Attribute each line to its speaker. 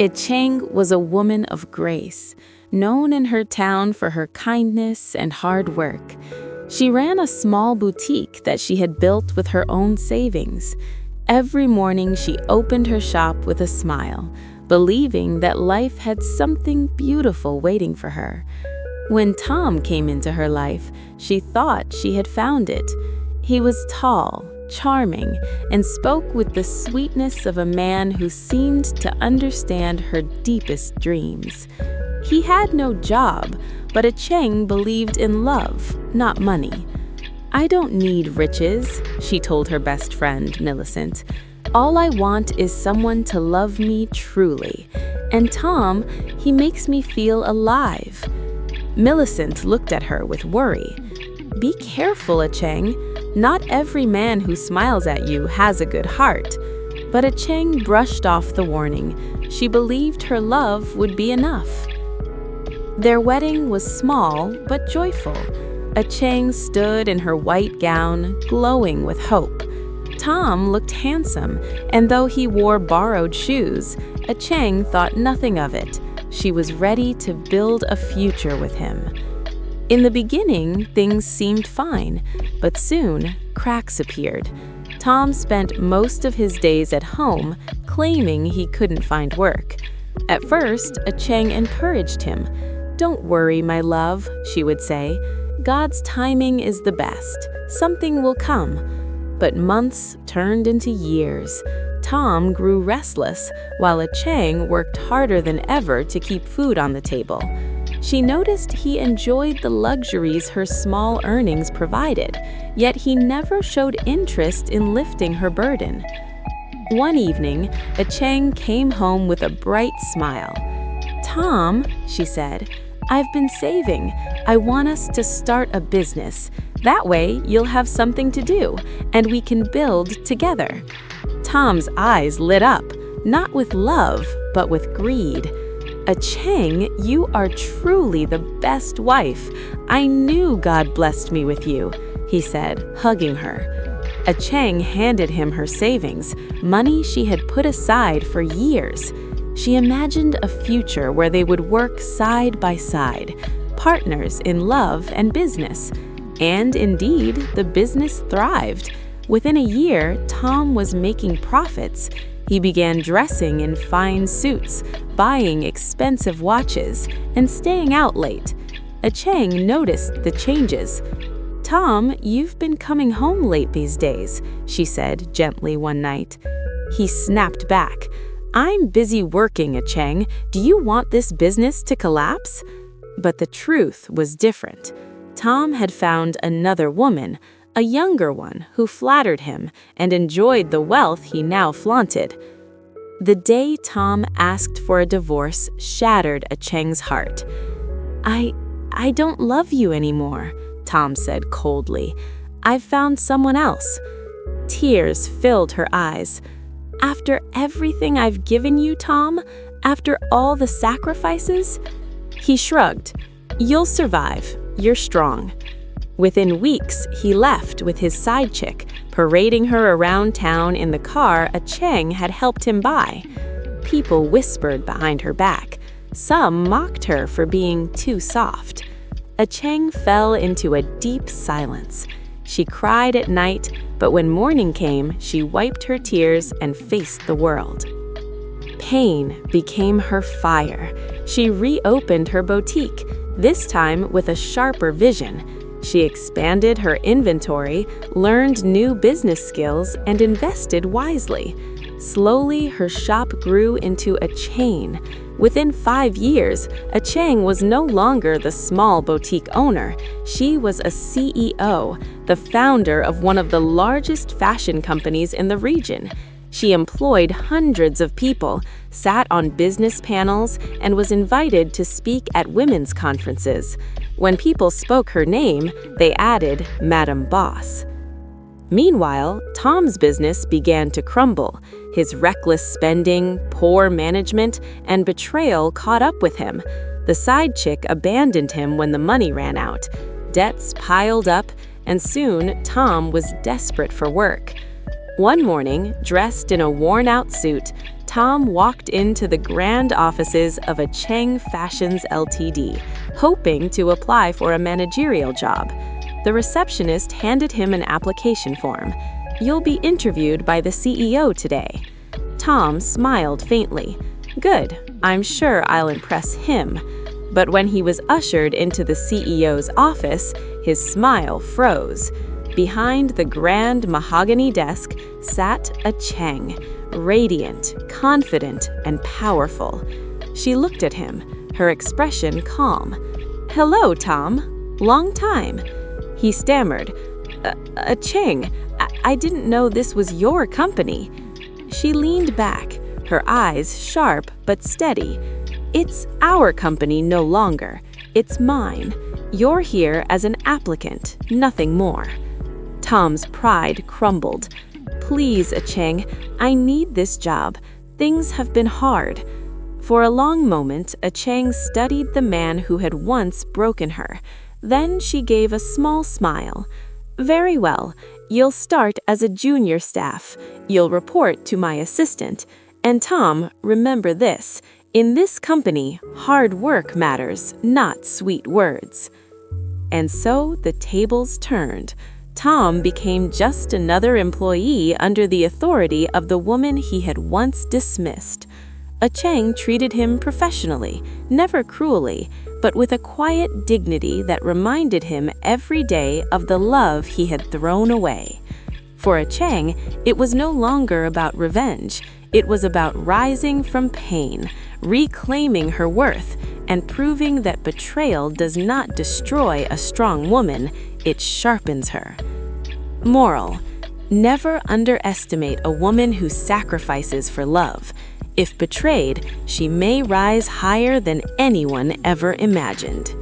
Speaker 1: Achieng was a woman of grace, known in her town for her kindness and hard work. She ran a small boutique that she had built with her own savings. Every morning she opened her shop with a smile, believing that life had something beautiful waiting for her. When Tom came into her life, she thought she had found it. He was tall, charming, and spoke with the sweetness of a man who seemed to understand her deepest dreams. He had no job, but Achieng believed in love, not money. "I don't need riches," she told her best friend, Millicent. "All I want is someone to love me truly. And Tom, he makes me feel alive." Millicent looked at her with worry. "Be careful, Achieng. Not every man who smiles at you has a good heart." But Achieng brushed off the warning. She believed her love would be enough. Their wedding was small but joyful. Achieng stood in her white gown, glowing with hope. Tom looked handsome, and though he wore borrowed shoes, Achieng thought nothing of it. She was ready to build a future with him. In the beginning, things seemed fine, but soon, cracks appeared. Tom spent most of his days at home, claiming he couldn't find work. At first, Achieng encouraged him. "Don't worry, my love," she would say. "God's timing is the best. Something will come." But months turned into years. Tom grew restless, while Achieng worked harder than ever to keep food on the table. She noticed he enjoyed the luxuries her small earnings provided, yet he never showed interest in lifting her burden. One evening, Achieng came home with a bright smile. "Tom," she said, "I've been saving. I want us to start a business. That way, you'll have something to do, and we can build together." Tom's eyes lit up, not with love, but with greed. "Achieng, you are truly the best wife. I knew God blessed me with you," he said, hugging her. Achieng handed him her savings, money she had put aside for years. She imagined a future where they would work side by side, partners in love and business. And indeed, the business thrived. Within a year, Tom was making profits. He began dressing in fine suits, buying expensive watches, and staying out late. Achieng noticed the changes. "Tom, you've been coming home late these days," she said gently one night. He snapped back. "I'm busy working, Achieng. Do you want this business to collapse?" But the truth was different. Tom had found another woman, a younger one who flattered him and enjoyed the wealth he now flaunted. The day Tom asked for a divorce shattered Achieng's heart. I don't love you anymore," Tom said coldly. "I've found someone else." Tears filled her eyes. "After everything I've given you, Tom? After all the sacrifices?" He shrugged. "You'll survive. You're strong." Within weeks, he left with his side chick, parading her around town in the car Achieng had helped him buy. People whispered behind her back. Some mocked her for being too soft. Achieng fell into a deep silence. She cried at night, but when morning came, she wiped her tears and faced the world. Pain became her fire. She reopened her boutique, this time with a sharper vision. She expanded her inventory, learned new business skills, and invested wisely. Slowly, her shop grew into a chain. Within 5 years, Achieng was no longer the small boutique owner. She was a CEO, the founder of one of the largest fashion companies in the region. She employed hundreds of people, sat on business panels, and was invited to speak at women's conferences. When people spoke her name, they added Madam Boss. Meanwhile, Tom's business began to crumble. His reckless spending, poor management, and betrayal caught up with him. The side chick abandoned him when the money ran out. Debts piled up, and soon Tom was desperate for work. One morning, dressed in a worn-out suit, Tom walked into the grand offices of Achieng Fashions Ltd, hoping to apply for a managerial job. The receptionist handed him an application form. "You'll be interviewed by the CEO today." Tom smiled faintly. "Good, I'm sure I'll impress him." But when he was ushered into the CEO's office, his smile froze. Behind the grand mahogany desk sat Achieng, radiant, confident, and powerful. She looked at him, her expression calm. "Hello, Tom. Long time." He stammered, Achieng, I didn't know this was your company." She leaned back, her eyes sharp but steady. "It's our company no longer. It's mine. You're here as an applicant, nothing more." Tom's pride crumbled. "Please, Achieng, I need this job. Things have been hard." For a long moment, Achieng studied the man who had once broken her. Then she gave a small smile. "Very well. You'll start as a junior staff. You'll report to my assistant. And Tom, remember this. In this company, hard work matters, not sweet words." And so the tables turned. Tom became just another employee under the authority of the woman he had once dismissed. Achieng treated him professionally, never cruelly, but with a quiet dignity that reminded him every day of the love he had thrown away. For Achieng, it was no longer about revenge. It was about rising from pain, reclaiming her worth, and proving that betrayal does not destroy a strong woman, it sharpens her. Moral: never underestimate a woman who sacrifices for love. If betrayed, she may rise higher than anyone ever imagined.